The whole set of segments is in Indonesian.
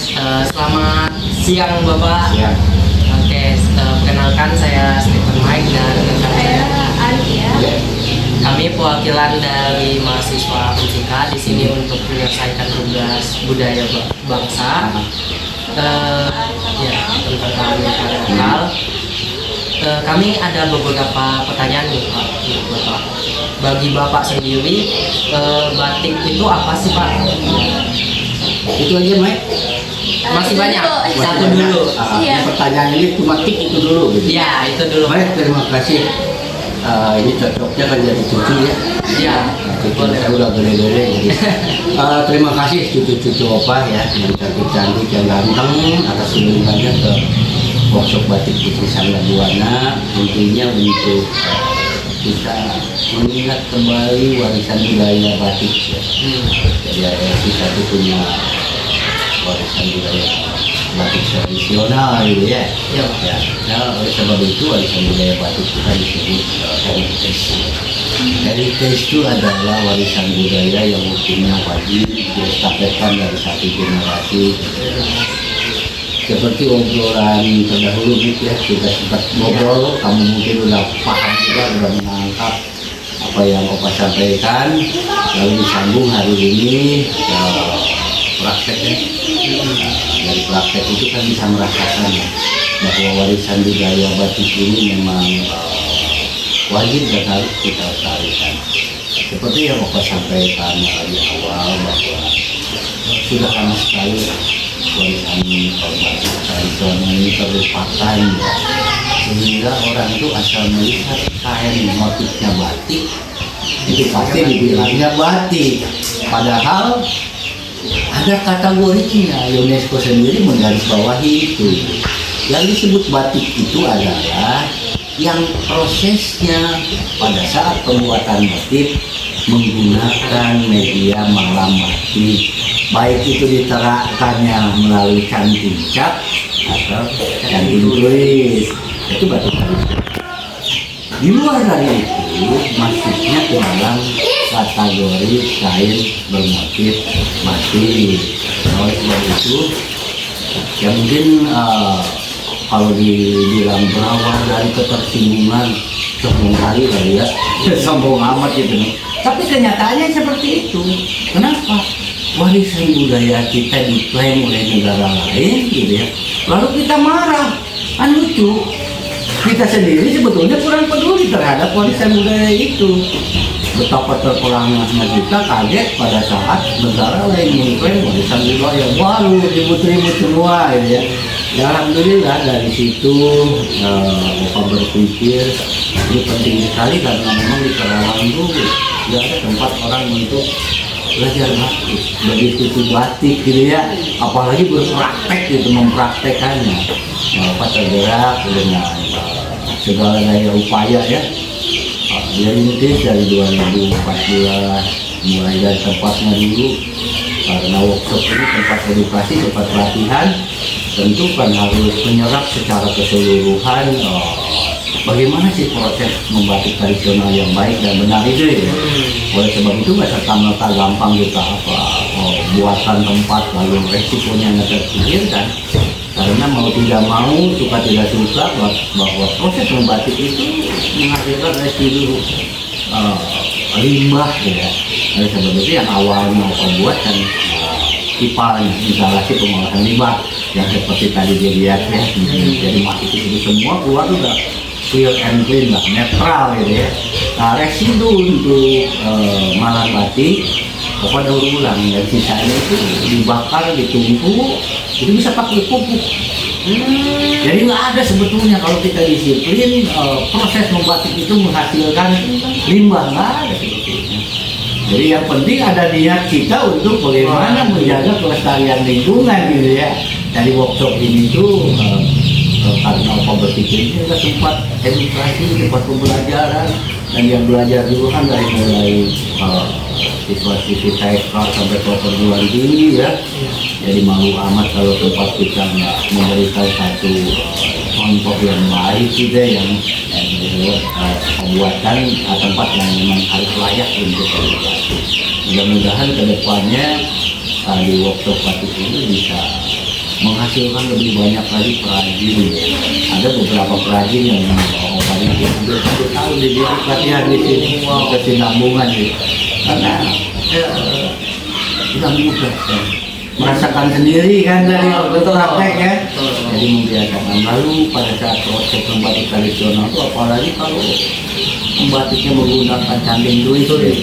Selamat siang Bapak. Siang. Oke, perkenalkan saya Stephen Mike dan rekan Saya saya. Alia. Kami perwakilan dari mahasiswa UCK di sini untuk menyelesaikan tugas budaya bangsa. Ya, tentang kearifan lokal. Kami ada beberapa pertanyaan nih Pak, untuk Bapak. Bagi Bapak sendiri, batik itu apa sih Pak? Itu aja, Mike. Masih banyak. Dulu. Satu dulu. Iya. Pertanyaan ini cuma tik itu dulu. Gitu. Ya, itu dulu. Baik, terima kasih. Ini cocoknya kan jadi cucu ya. Ya, Cucu boleh. saya udah gede-gede jadi. Terima kasih cucu-cucu opa ya yang cantik-cantik, yang ganteng atas kunjungannya ke workshop batik Putri Sangga Buana. Intinya untuk kita mengingat kembali warisan budaya batik ya. Jadi ARC satu punya warisan budaya batik tradisional gitu ya. Ya. Ya, nah, oleh sebab itu warisan budaya batik kita disebut heritage. Heritage itu adalah warisan budaya yang hukumnya wajib dilestarikan dari satu generasi. Seperti obrolan terdahulu gitu ya, kita sempat ngobrol, kamu mungkin udah paham juga, udah menangkap apa yang Opa sampaikan, lalu disambung hari ini prakteknya. Dari praktek itu kan bisa merasakan ya, bahwa warisan budaya batik ini memang wajib dan harus kita lestarikan. Seperti yang Opa sampaikan di awal bahwa sudah lama sekali warisan batik tradisional ini terlupakan ya. Sehingga orang itu asal melihat kain motifnya batik itu pasti dibilangnya batik, padahal ada kategorinya. UNESCO sendiri menggarisbawahi itu. Yang disebut batik itu adalah yang prosesnya pada saat pembuatan motif menggunakan media malam batik, baik itu diterakkannya melalui canting cap atau canting tulis, itu batik tradisional. Di luar dari itu masuknya ke dalam kategori kain bermotif batik. Oleh sebab itu ya mungkin kalau dibilang berawal dari ketersinggungan sombong kali ya sombong amat gitu nih. Tapi kenyataannya seperti itu. Kenapa? Warisan budaya kita diklaim oleh negara lain gitu ya, lalu kita marah. Kan lucu, kita sendiri sebetulnya kurang peduli terhadap warisan budaya itu. Betapa terperangahnya kita kaget pada saat negara lain mengklaim warisan budaya baru, ribut-ribut semua gitu ya. Ya alhamdulillah dari situ Opa berpikir ini penting sekali karena memang di Karawang itu tidak ada tempat orang untuk belajar batik, begitu batik gitu ya, apalagi berpraktek gitu, mempraktekannya. Opa tergerak dengan segala daya upaya ya. Dia rintis dari 2014 mulai dari tempatnya dulu, karena workshop ini tempat edukasi, tempat pelatihan, tentu kan harus menyerap secara keseluruhan bagaimana sih proses membatik tradisional yang baik dan benar itu ya. Oleh sebab itu nggak serta-merta gampang kita buatan tempat lalu resikonya nggak terpikirkan. Karena mau tidak mau, suka tidak suka bahwa proses membatik itu menghasilkan residu limbah ya. Oleh sebab itu yang awalnya buat kan tipalnya, instalasi pengolahan limbah yang seperti tadi dilihat ya. Jadi masih itu semua keluar udah clear and clean lah, netral gitu ya. Nah residu untuk malam batik Opa daur ulang dan sisanya itu dibakar, ditumpuk, itu bisa pakai pupuk. Jadi nggak ada sebetulnya kalau kita disiplin proses membatik itu menghasilkan limbah, nggak ada sebetulnya. Jadi yang penting ada niat kita untuk bagaimana menjaga kelestarian lingkungan gitu ya. Dari workshop ini tuh karena Opa berpikir ini adalah tempat edukasi, tempat pembelajaran, dan yang belajar dulu kan dari mulai siswa-siswi TK sampai ke perguruan tinggi ya. Jadi malu amat kalau tempat kita nggak memberikan satu contoh yang baik gitu yang pembuatan tempat yang memang harus layak untuk edukasi. Mudah-mudahan kedepannya di workshop batik ini bisa menghasilkan lebih banyak lagi perajin. Ada beberapa perajin yang paling dia sudah 1 tahun dididik latihan di sini, kesinambungan gitu. Karena tidak mudah ya. Merasakan sendiri kan dari betul praktek ya. Jadi membiasakan. Lalu pada saat proses membatik tradisional itu apalagi kalau membatiknya menggunakan canting tulis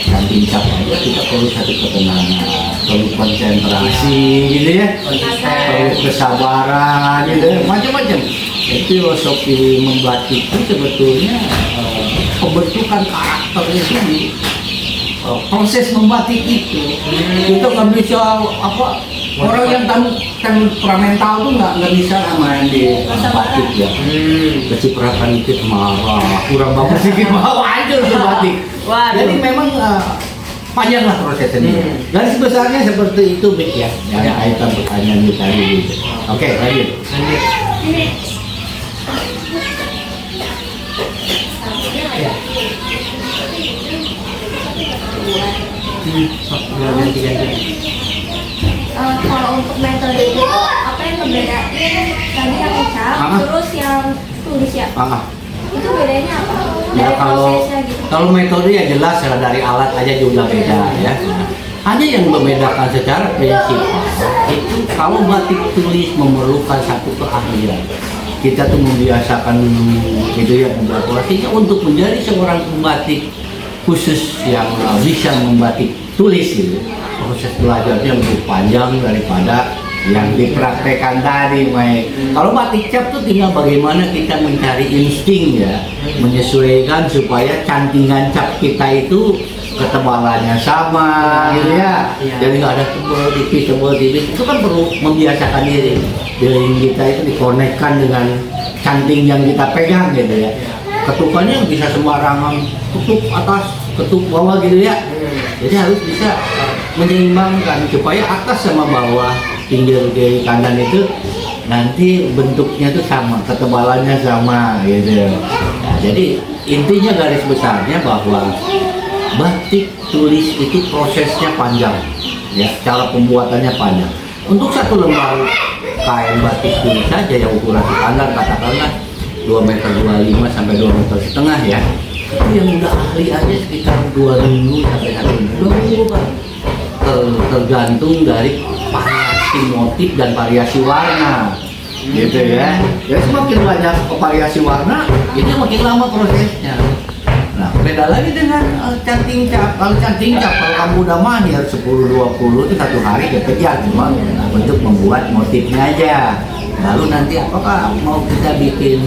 canting cap aja kita perlu satu ketenangan, perlu konsentrasi gitu ya, perlu kesabaran gitu ya, macam-macam. Filosofi membatik itu sebetulnya pembentukan karakter itu di proses membatik itu. Kita nggak bisa apa orang yang temperamental tuh nggak bisa sama yang di batik ya. Keciprakan dikit marah, kurang bagus sedikit marah aja untuk batik. Jadi memang panjanglah prosesnya. Garis besarnya seperti itu, Bik ya. Yang kaitan pertanyaan itu tadi. Oke, lanjut. Kalau untuk metode itu apa yang membedakan tadi yang ucap terus yang tulis ya? Itu bedanya apa? Ya, Dari prosesnya gitu. kalau metode ya jelas ya, dari alat aja juga beda ya. Hanya yang membedakan secara prinsip itu kalau batik tulis memerlukan satu keahlian. Kita tuh membiasakan gitu ya, artinya untuk menjadi seorang pembatik khusus yang bisa membatik tulis gitu. Proses belajarnya lebih panjang daripada yang dipraktekkan tadi, Mike. Kalau batik cap tuh tinggal bagaimana kita mencari insting ya, menyesuaikan supaya cantingan cap kita itu ketebalannya sama gitu ya. Jadi nggak ada tebal tipis, itu kan perlu membiasakan diri. Diri kita itu dikonekkan dengan canting yang kita pegang gitu ya. Ketukannya bisa sembarangan, ketuk atas, ketuk bawah gitu ya. Jadi harus bisa menyeimbangkan supaya atas sama bawah, pinggir kiri kanan itu nanti bentuknya itu sama, ketebalannya sama gitu. Nah, jadi intinya garis besarnya bahwa batik tulis itu prosesnya panjang ya, cara pembuatannya panjang. Untuk satu lembar kain batik tulis saja yang ukuran standar katakanlah 2,25 sampai 2,5 meter ya, itu yang udah ahli aja sekitar 2 minggu sampai 1 minggu, 2 minggu kan. Tergantung dari variasi motif dan variasi warna gitu ya. Ya semakin banyak variasi warna itu makin lama prosesnya. Nah, beda lagi dengan canting cap. Kalau canting cap, kalau kamu udah mahir 10-20 itu 1 hari kekejar, cuma untuk membuat motifnya aja. Lalu nanti apakah mau kita bikin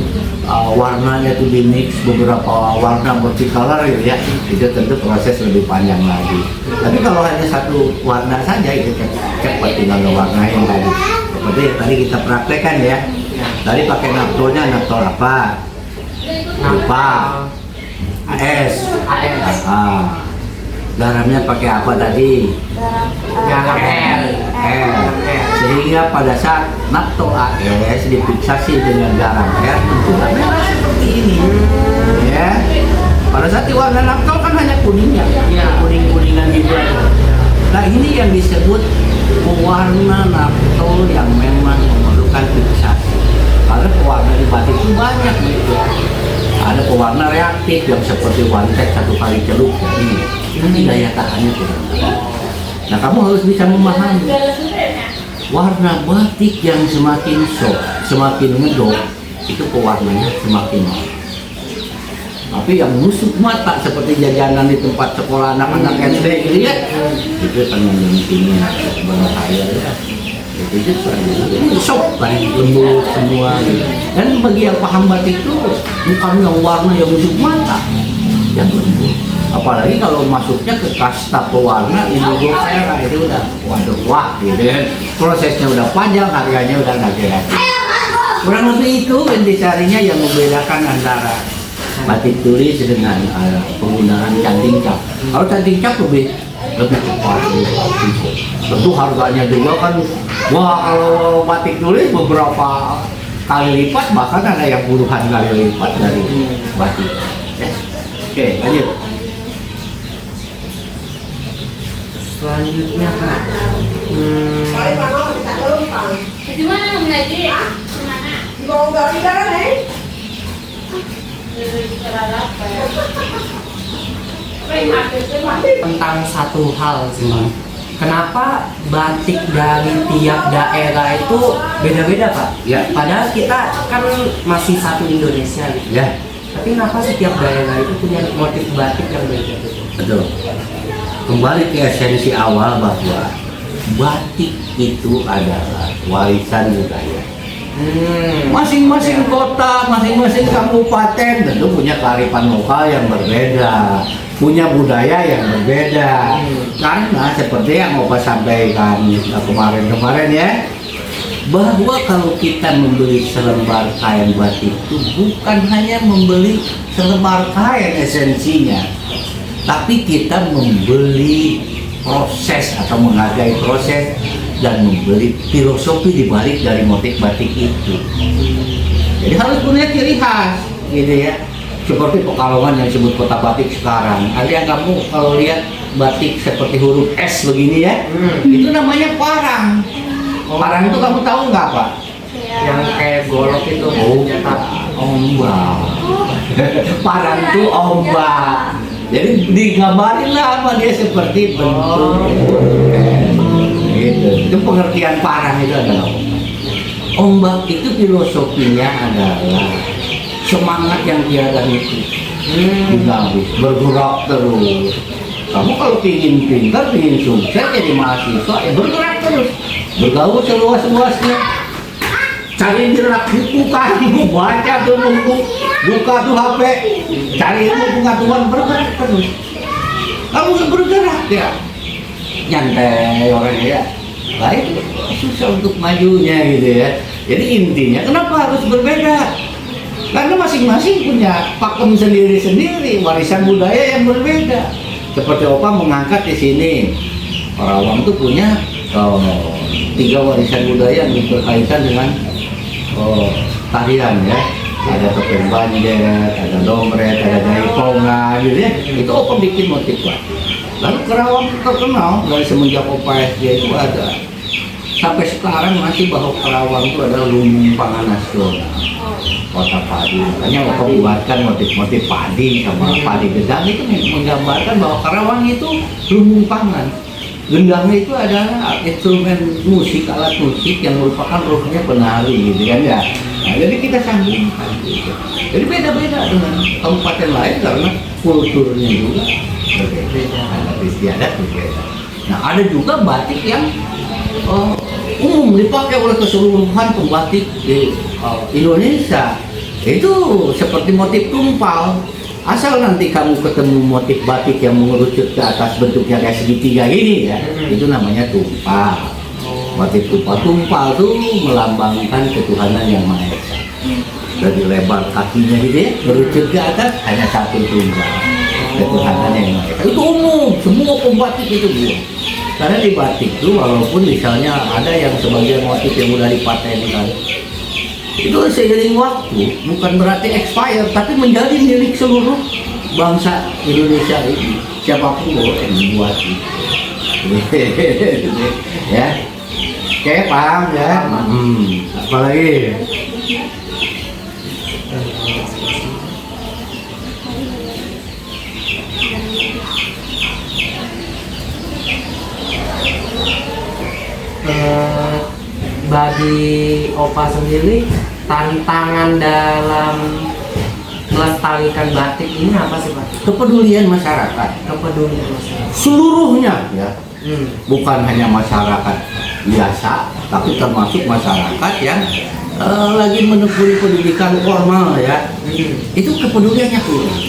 warnanya itu di mix beberapa warna multicolor gitu ya, itu tentu proses lebih panjang lagi. Tapi kalau hanya satu warna saja itu cepat tinggal ngewarnain tadi. Seperti yang tadi kita praktekkan ya. Tadi pakai naptolnya naptol apa? Lupa. AS. Garamnya pakai apa tadi? Garam R. Sehingga pada saat naptol AS difiksasi dengan garam R sudah merah seperti ini ya. Pada saat diwarna naptol kan hanya kuningnya, kuning-kuningan gitu. Nah ini yang disebut pewarna naptol yang memang memerlukan fiksasi. Karena pewarna di batik itu banyak gitu. Ada pewarna reaktif yang seperti one take 1 kali celup ini daya tahannya kurang. Nah kamu harus bisa memahami warna batik yang semakin soft, semakin ngedok, itu pewarnanya semakin mahal. Tapi yang nusuk mata seperti jajanan di tempat sekolah anak-anak SD gitu ya, itu kan yang pentingnya berbahaya ya. Itu soft kan, lembut semua gitu. Dan bagi yang paham batik itu bukan yang warna yang nusuk mata, yang lembut. Apalagi kalau masuknya ke kasta pewarna indigo merah itu udah waduh wah gitu kan. Prosesnya udah panjang, harganya udah nggak kira. Kurang lebih itu intisarinya yang membedakan antara batik tulis dengan penggunaan canting cap. Kalau canting cap lebih cepat, tentu harganya juga kan. Wah kalau batik tulis beberapa kali lipat, bahkan ada yang puluhan kali lipat dari batik. Oke, lanjut. Selanjutnya Kak, Di mana mengaji? Di mana? Mau gawe sekarang nih? Tentang satu hal sih, kenapa batik dari tiap daerah itu beda-beda Pak? Ya. Padahal kita kan masih satu Indonesia gitu. Ya, Tapi kenapa setiap daerah itu punya motif batik yang beda-beda? betul. Kembali ke esensi awal bahwa batik itu adalah warisan budaya. Masing-masing kota, masing-masing kabupaten tentu punya kearifan lokal yang berbeda, punya budaya yang berbeda. Karena seperti yang Opa sampaikan kemarin-kemarin ya, bahwa kalau kita membeli selembar kain batik itu bukan hanya membeli selembar kain esensinya, tapi kita membeli proses atau menghargai proses dan membeli filosofi di balik dari motif batik itu. Jadi harus punya ciri khas, gitu ya. Seperti Pekalongan yang disebut kota batik sekarang. Ada yang kamu kalau lihat batik seperti huruf S begini ya, itu namanya parang. Parang itu kamu tahu nggak Pak? Yang kayak golok itu. Ombak. Ombak. Parang itu ombak. Jadi digambarin lah sama dia seperti bentuk. Gitu. Itu pengertian parang itu adalah ombak itu filosofinya adalah semangat yang tiada henti, dinamis, bergerak terus. Kamu kalau ingin pintar, ingin sukses jadi mahasiswa, ya bergerak terus, bergaul seluas-luasnya. Cari gerak buku kamu, baca tuh buku, buka tuh HP, cari ilmu pengetahuan, bergerak terus. Kamu nggak bergerak ya, nyantai orangnya ya. Baik, susah untuk majunya gitu ya. Jadi intinya kenapa harus berbeda? Karena masing-masing punya pakem sendiri-sendiri, warisan budaya yang berbeda. Seperti Opa mengangkat di sini, Karawang tuh punya 3 warisan budaya yang berkaitan dengan tarian ya. Ada topeng banjer, ada dompet, ada jaipongan, gitu ya. Itu Opa bikin motif batik. Lalu Karawang terkenal dari semenjak Opa SD itu ada. Sampai sekarang masih bahwa Karawang itu adalah lumbung pangan nasional, kota padi. Makanya Opa buatkan motif-motif padi sama padi gendang itu menggambarkan bahwa Karawang itu lumbung pangan. Gendangnya itu adalah instrumen musik, alat musik yang merupakan rohnya penari gitu kan ya. Nah, jadi kita sambungkan gitu. Jadi beda-beda dengan kabupaten lain karena kulturnya juga berbeda, adat istiadat berbeda. Nah ada juga batik yang umum dipakai oleh keseluruhan pembatik di Indonesia. Itu seperti motif tumpal. Asal nanti kamu ketemu motif batik yang mengerucut ke atas bentuknya kayak segitiga ini ya, itu namanya tumpal. Motif tumpal itu melambangkan ketuhanan yang Maha Esa. Dari lebar kakinya gitu ya, mengerucut ke atas hanya satu tunggal. Ketuhanan yang Maha Esa. Itu umum, semua pembatik itu buat. Karena di batik itu walaupun misalnya ada yang sebagian motif yang udah dipatenkan, itu seiring waktu bukan berarti expired, tapi menjadi milik seluruh bangsa Indonesia ini. Siapapun boleh membuat itu. Ya, oke paham ya. Apalagi bagi Opa sendiri tantangan dalam melestarikan batik ini apa sih Pak? kepedulian masyarakat Kepedulian masyarakat. seluruhnya ya, bukan hanya masyarakat biasa, tapi termasuk masyarakat yang lagi menekuni pendidikan formal ya. Itu kepeduliannya kurang.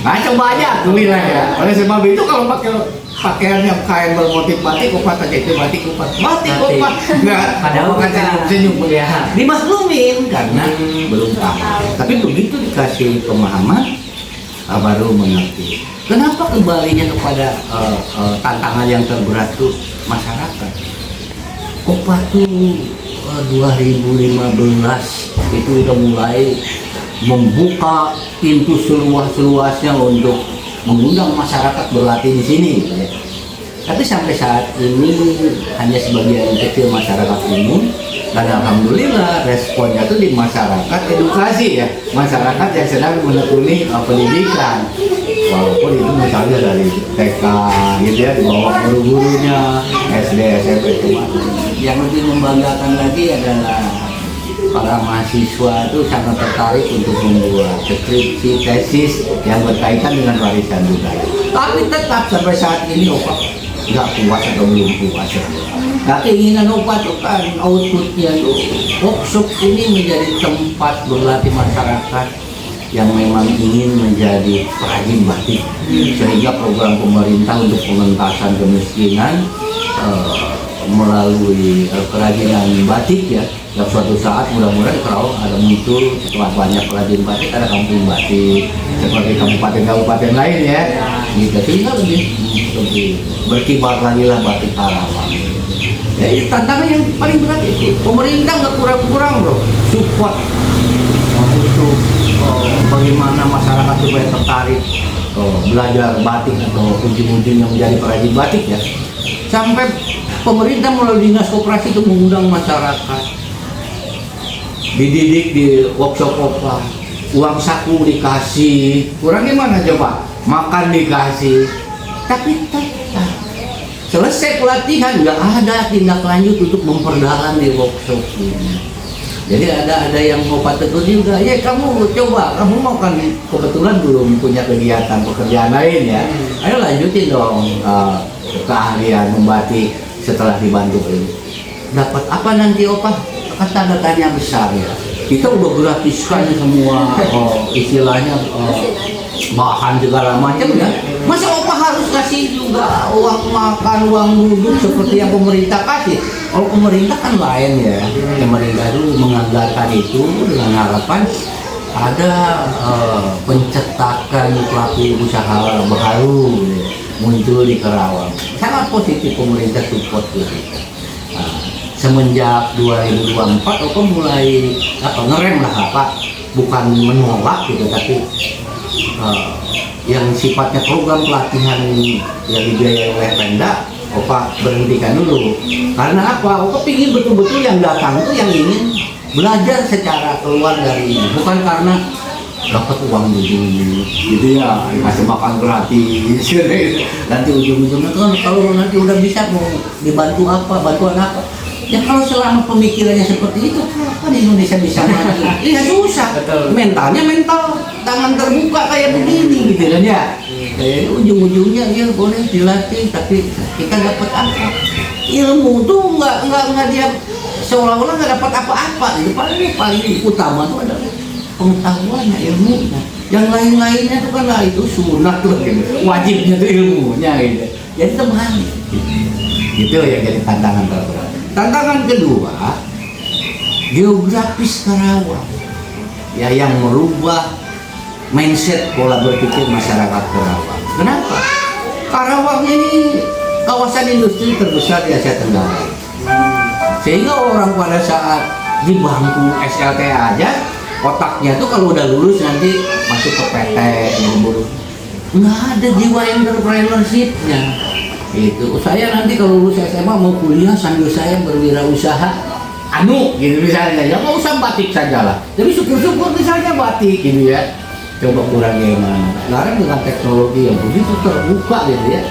Nah coba aja tuh ya. Oleh sebab itu kalau pakai pakaian yang kain bermotif batik, Opa tanya itu batik Opa. Batik Opa. Enggak, padahal kan senyum ya. Dimaklumin karena belum paham. Tapi begitu dikasih pemahaman baru mengerti. Kenapa kembalinya kepada tantangan yang terberat tuh masyarakat? Opa tuh 2015 itu udah mulai membuka pintu seluas-luasnya untuk mengundang masyarakat berlatih di sini. Tapi sampai saat ini hanya sebagian kecil masyarakat umum, dan alhamdulillah responnya itu di masyarakat edukasi ya, masyarakat yang sedang menekuni pendidikan, walaupun itu misalnya dari TK gitu ya, di bawah guru-gurunya, SD, SMP, SMA. Yang lebih membanggakan lagi adalah para mahasiswa itu sangat tertarik untuk membuat skripsi, tesis yang berkaitan dengan warisan budaya. Tapi tetap sampai saat ini Opa nggak puas atau belum puas. Nah, keinginan Opa itu kan outputnya tuh workshop ini menjadi tempat berlatih masyarakat yang memang ingin menjadi perajin batik, sehingga program pemerintah untuk pengentasan kemiskinan melalui kerajinan batik ya, dan suatu saat mudah-mudahan kalau ada muncul setelah banyak perajin batik ada kampung batik seperti kabupaten-kabupaten lain ya, gitu, sehingga lebih berkibar lagi lah batik Karawang. Ya, itu tantangan yang paling berat itu. Pemerintah nggak kurang-kurang loh support untuk bagaimana masyarakat supaya tertarik belajar batik atau ujung-ujungnya menjadi perajin batik ya. Sampai pemerintah melalui dinas koperasi itu mengundang masyarakat, dididik di workshop Opa, uang saku dikasih, kurang gimana coba, makan dikasih, tapi tetap selesai pelatihan nggak ada tindak lanjut untuk memperdalam di workshop ini. Jadi ada yang mau tegur juga, ya kamu coba, kamu mau kan kebetulan belum punya kegiatan pekerjaan lain ya, ayo lanjutin dong keahlian membatik setelah dibantu ini. Dapat apa nanti Opa? Kan tanda tanya besar ya. Kita udah gratiskan semua istilahnya bahan segala macam ya. Masa Opa harus kasih juga uang makan, uang duduk seperti yang pemerintah kasih? Kalau pemerintah kan lain ya. Pemerintah itu menganggarkan itu dengan harapan ada pencetakan pelaku usaha baru ya, muncul di Karawang. Sangat positif pemerintah support gitu. Semenjak 2024 Opa mulai ngerem lah bukan menolak gitu, tapi yang sifatnya program pelatihan yang dibiayai oleh Pemda Opa berhentikan dulu. Karena apa? Opa ingin betul-betul yang datang itu yang ingin belajar secara keluar dari ini, bukan karena dapat uang dulu gitu ya, kasih makan gratis nanti ujung-ujungnya kan kalau nanti udah bisa mau dibantu apa, bantuan apa ya. Kalau selama pemikirannya seperti itu kan Indonesia bisa maju ya susah. Mentalnya mental tangan terbuka kayak begini gitu kan ya, kayak ujung-ujungnya ya boleh dilatih tapi kita dapat apa, ilmu tuh nggak dia seolah-olah nggak dapat apa-apa gitu. Paling utama tuh adalah pengetahuannya, ilmunya. Yang lain-lainnya itu kan lah itu sunat tuh gitu. Wajibnya tuh ilmunya gitu. Jadi terbalik. Itu yang jadi tantangan terberat. Tantangan kedua, geografis Karawang. Ya, yang merubah mindset pola berpikir masyarakat Karawang. Kenapa? Karawang ini kawasan industri terbesar di Asia Tenggara. Sehingga orang pada saat di bangku SLT aja otaknya tuh kalau udah lulus nanti masuk ke PT nggak ada jiwa entrepreneurship-nya itu. Saya nanti kalau lulus SMA mau kuliah sambil saya berwirausaha gitu misalnya, ya nggak usah batik saja lah, jadi syukur-syukur misalnya batik gitu ya. Coba kurang gimana sekarang dengan teknologi yang begitu terbuka gitu ya,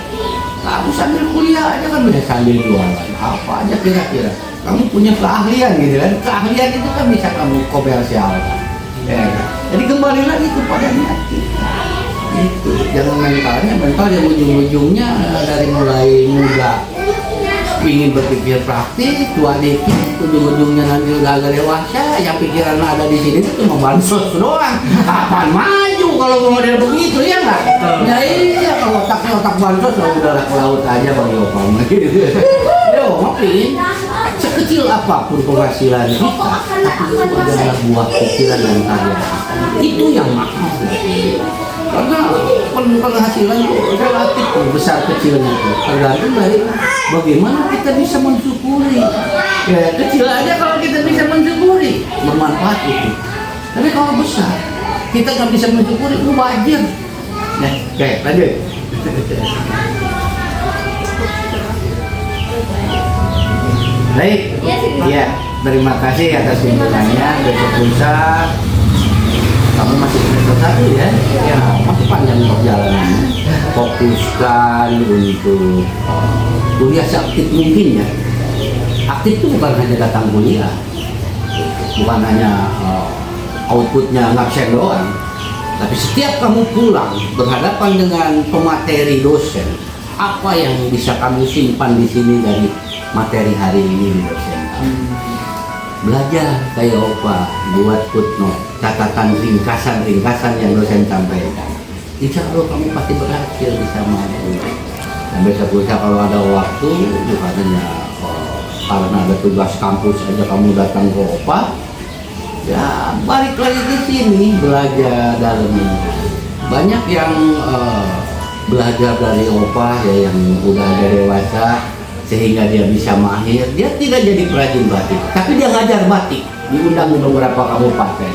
kamu sambil kuliah aja kan bisa sambil jualan apa aja kira-kira. Kamu punya keahlian gitu kan, keahlian itu kan bisa kamu komersialkan ya. Jadi kembali lagi kepada niat kita itu, jangan mental yang ujung-ujungnya dari mulai muda ingin berpikir praktis, tua dikit ujung-ujungnya nanti udah agak dewasa yang pikiran ada di sini itu cuma bansos doang. Kapan maju kalau model begitu ya nggak? Ya iya, kalau otak bansos udah ke laut aja bagi Opa gitu. Ya ngopi sekecil apapun penghasilan kita, tapi itu adalah buah pikiran dan karya kita. Itu yang mahal. Karena penghasilan itu relatif besar kecilnya itu tergantung dari bagaimana kita bisa mensyukuri. Ya, kecil aja kalau kita bisa mensyukuri bermanfaat itu. Tapi kalau besar kita nggak bisa mensyukuri itu wajar. Nah, kayak tadi. Baik, Iya sih. iya, terima kasih atas kunjungannya. Besok lusa kamu masih semester 1 ya? Ya, masih panjang perjalanannya. Fokuskan untuk kuliah seaktif mungkin ya. Aktif itu bukan hanya datang kuliah, bukan hanya outputnya ngabsen doang, tapi setiap kamu pulang berhadapan dengan pemateri dosen, apa yang bisa kamu simpan di sini dari materi hari ini di dosen kamu? Belajar kayak Opa, buat footnote, catatan ringkasan yang dosen sampaikan. Insya Allah kamu pasti berhasil bisa mampu. Dan besok lusa kalau ada waktu, bukan hanya karena ada tugas kampus aja kamu datang ke Opa, ya balik lagi ke sini belajar dalamnya. Banyak yang belajar dari Opa ya, yang udah ada dewasa sehingga dia bisa mahir. Dia tidak jadi perajin batik, tapi dia ngajar batik, diundang di beberapa kabupaten.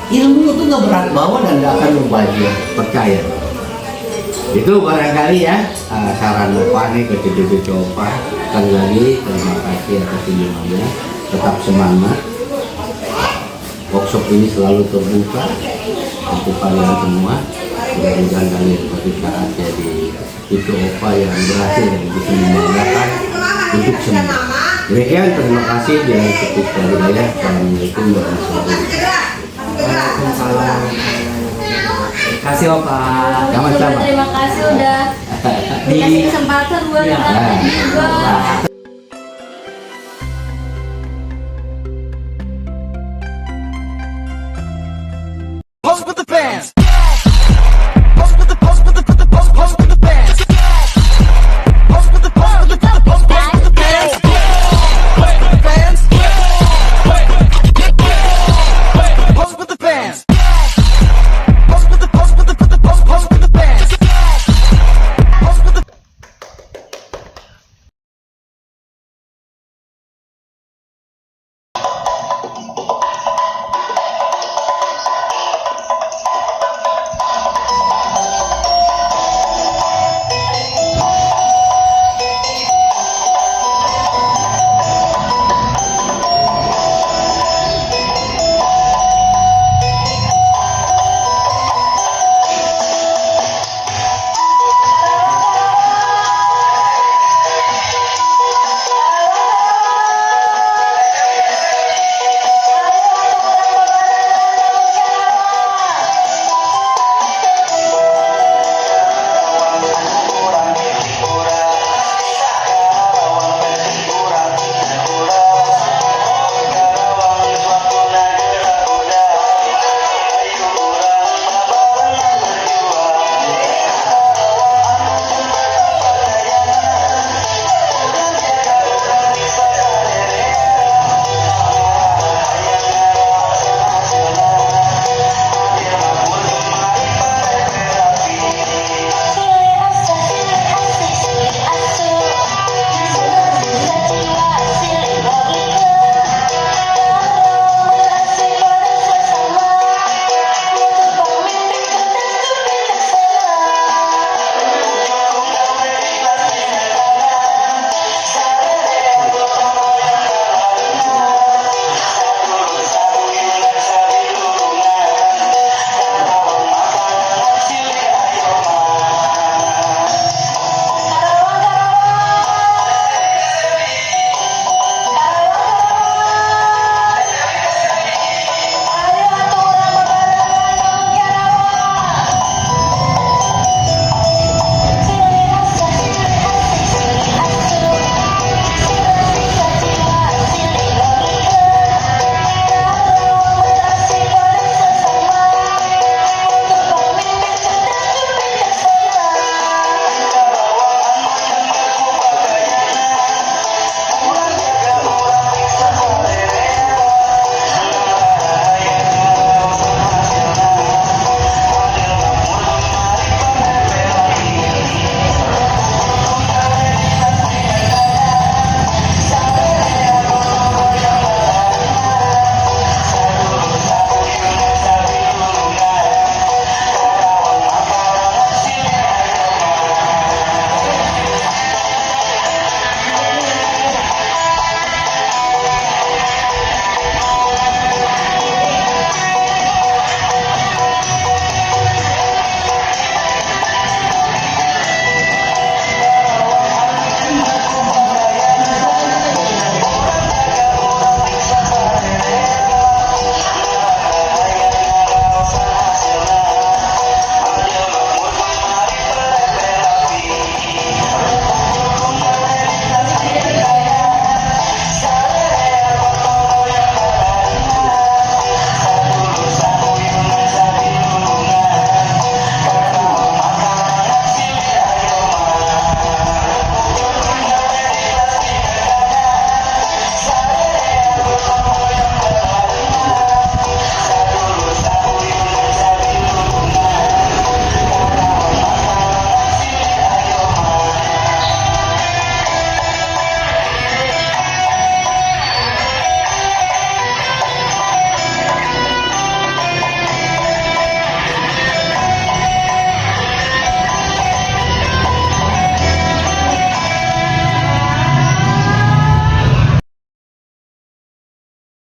Ilmu itu nggak berat bawa dan nggak akan membajir, percaya. Itu barangkali ya saran Opa nih ke cucu-cucu Opa. Sekali lagi terima kasih atas kunjungannya. Tetap semangat. Workshop ini selalu terbuka untuk kalian semua. Mudah-mudahan kalian suatu saat jadi cucu Opa yang berhasil dan bisa membanggakan untuk semua. Demikian, terima kasih. Jangan cukup sekali lagi. Assalamualaikum warahmatullahi wabarakatuh. Waalaikumsalam. Terima kasih Opa. Sama-sama. Terima kasih udah dikasih kesempatan buat Iya. praktek juga.